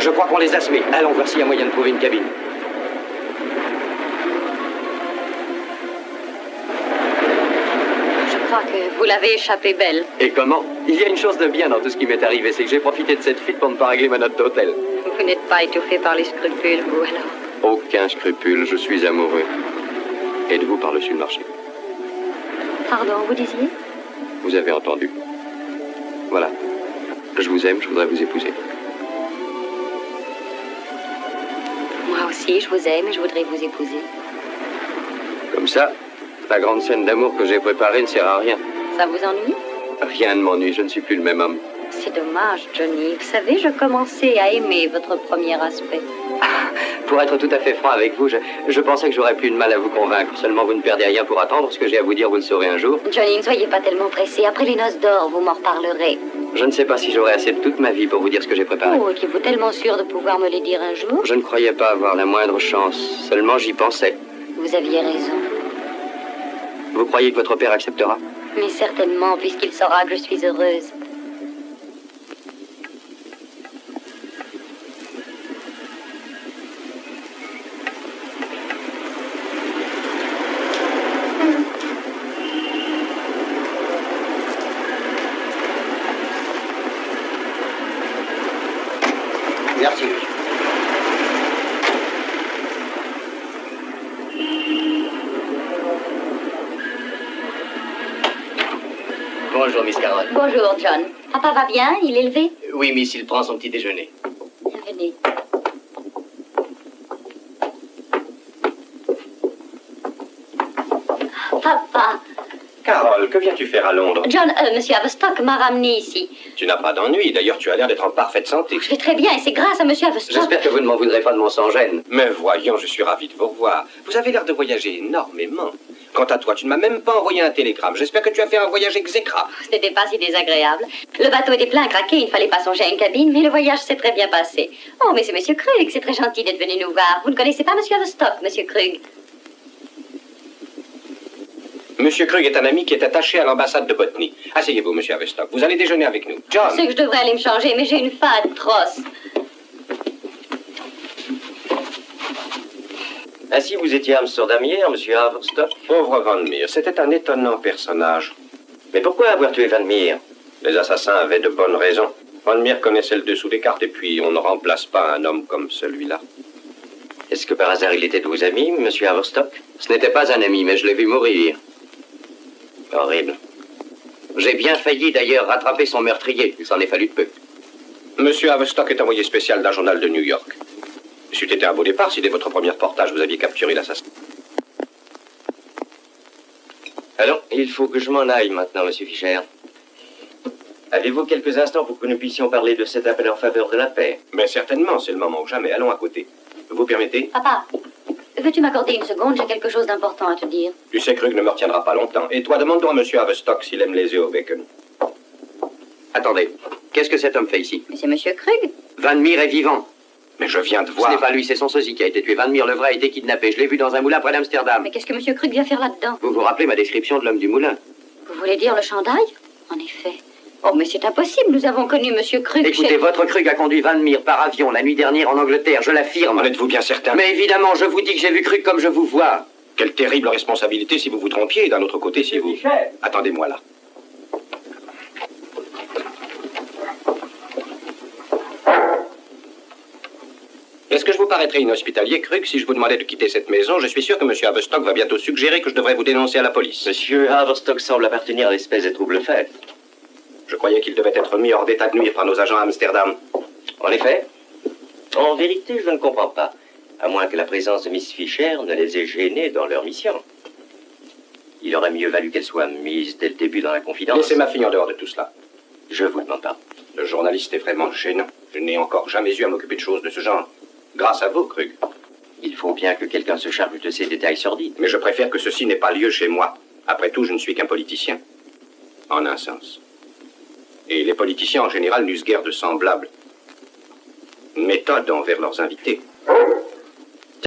Je crois qu'on les a semés. Allons voir s'il y a moyen de trouver une cabine. Je crois que vous l'avez échappé belle. Et comment? Il y a une chose de bien dans tout ce qui m'est arrivé, c'est que j'ai profité de cette fuite pour ne pas régler ma note d'hôtel. Vous n'êtes pas étouffé par les scrupules, vous, alors? Aucun scrupule, je suis amoureux. Et de vous par-dessus le marché. Pardon, vous disiez? Vous avez entendu. Voilà. Je vous aime, je voudrais vous épouser. Moi aussi, je vous aime et je voudrais vous épouser. Comme ça, la grande scène d'amour que j'ai préparée ne sert à rien. Ça vous ennuie? Rien ne m'ennuie, je ne suis plus le même homme. C'est dommage, Johnny. Vous savez, je commençais à aimer votre premier aspect. Pour être tout à fait franc avec vous, je pensais que j'aurais plus de mal à vous convaincre. Seulement, vous ne perdez rien pour attendre. Ce que j'ai à vous dire, vous le saurez un jour. Johnny, ne soyez pas tellement pressé. Après les noces d'or, vous m'en reparlerez. Je ne sais pas si j'aurai assez de toute ma vie pour vous dire ce que j'ai préparé. Oh, étiez-vous tellement sûr de pouvoir me les dire un jour? Je ne croyais pas avoir la moindre chance. Seulement, j'y pensais. Vous aviez raison. Vous croyez que votre père acceptera? Mais certainement, puisqu'il saura que je suis heureuse. Merci. Bonjour, Miss Carroll. Bonjour, John. Papa va bien? Il est levé? Oui, Miss, il prend son petit déjeuner. Venez. Papa. Carole, que viens-tu faire à Londres? John, Monsieur Haverstock m'a ramené ici. Tu n'as pas d'ennui, d'ailleurs tu as l'air d'être en parfaite santé. Je vais très bien et c'est grâce à Monsieur Haverstock. J'espère que vous ne m'en voudrez pas de mon sang-gêne. Mais voyons, je suis ravi de vous revoir. Vous avez l'air de voyager énormément. Quant à toi, tu ne m'as même pas envoyé un télégramme. J'espère que tu as fait un voyage exécrable. Ce n'était pas si désagréable. Le bateau était plein à craquer, il ne fallait pas songer à une cabine, mais le voyage s'est très bien passé. Oh, mais c'est Monsieur Krug, c'est très gentil d'être venu nous voir. Vous ne connaissez pas Monsieur Haverstock, Monsieur Krug? Monsieur Krug est un ami qui est attaché à l'ambassade de Botany. Asseyez-vous, monsieur Haverstock. Vous allez déjeuner avec nous. John! Je sais que je devrais aller me changer, mais j'ai une faim atroce. Ainsi, vous étiez à Amsterdam hier, monsieur Haverstock? Pauvre Van Meer, c'était un étonnant personnage. Mais pourquoi avoir tué Van Meer? Les assassins avaient de bonnes raisons. Van Meer connaissait le dessous des cartes et puis on ne remplace pas un homme comme celui-là. Est-ce que par hasard il était de vos amis, monsieur Haverstock? Ce n'était pas un ami, mais je l'ai vu mourir. Horrible. J'ai bien failli d'ailleurs rattraper son meurtrier. Il s'en est fallu de peu. Monsieur Haverstock est envoyé spécial d'un journal de New York. C'eût été un beau départ si dès votre premier reportage vous aviez capturé l'assassin. Allons, il faut que je m'en aille maintenant, monsieur Fischer. Avez-vous quelques instants pour que nous puissions parler de cet appel en faveur de la paix? Mais certainement, c'est le moment ou jamais. Allons à côté. Vous permettez? Papa, veux-tu m'accorder une seconde? J'ai quelque chose d'important à te dire. Tu sais, Krug ne me retiendra pas longtemps. Et toi, demande-toi à monsieur Haverstock s'il aime les œufs au bacon. Attendez, qu'est-ce que cet homme fait ici? Mais c'est Monsieur Krug. Van Meer est vivant. Mais je viens de Ce voir... n'est pas lui, c'est son sosie qui a été tué. Van Meer, le vrai, a été kidnappé. Je l'ai vu dans un moulin près d'Amsterdam. Mais qu'est-ce que Monsieur Krug vient faire là-dedans? Vous vous rappelez ma description de l'homme du moulin? Vous voulez dire le chandail? En effet. Oh, mais c'est impossible. Nous avons connu Monsieur Krug. Écoutez, votre Krug a conduit Van Meer par avion la nuit dernière en Angleterre, je l'affirme. En êtes-vous bien certain? Mais évidemment, je vous dis que j'ai vu Krug comme je vous vois. Quelle terrible responsabilité si vous vous trompiez, et d'un autre côté, si vous... Attendez-moi là. Est-ce que je vous paraîtrais inhospitalier, Krug, si je vous demandais de quitter cette maison? Je suis sûr que M. Haverstock va bientôt suggérer que je devrais vous dénoncer à la police. Monsieur Haverstock semble appartenir à l'espèce des troubles faits. Je croyais qu'il devait être mis hors d'état de nuire par nos agents à Amsterdam. En effet, en vérité, je ne comprends pas. À moins que la présence de Miss Fischer ne les ait gênés dans leur mission. Il aurait mieux valu qu'elle soit mise dès le début dans la confidence. Laissez ma fille en dehors de tout cela. Je vous demande pas. Le journaliste est vraiment gênant. Je n'ai encore jamais eu à m'occuper de choses de ce genre. Grâce à vous, Krug. Il faut bien que quelqu'un se charge de ces détails sordides. Mais je préfère que ceci n'ait pas lieu chez moi. Après tout, je ne suis qu'un politicien. En un sens. Et les politiciens, en général, n'usent guère de semblables méthodes envers leurs invités.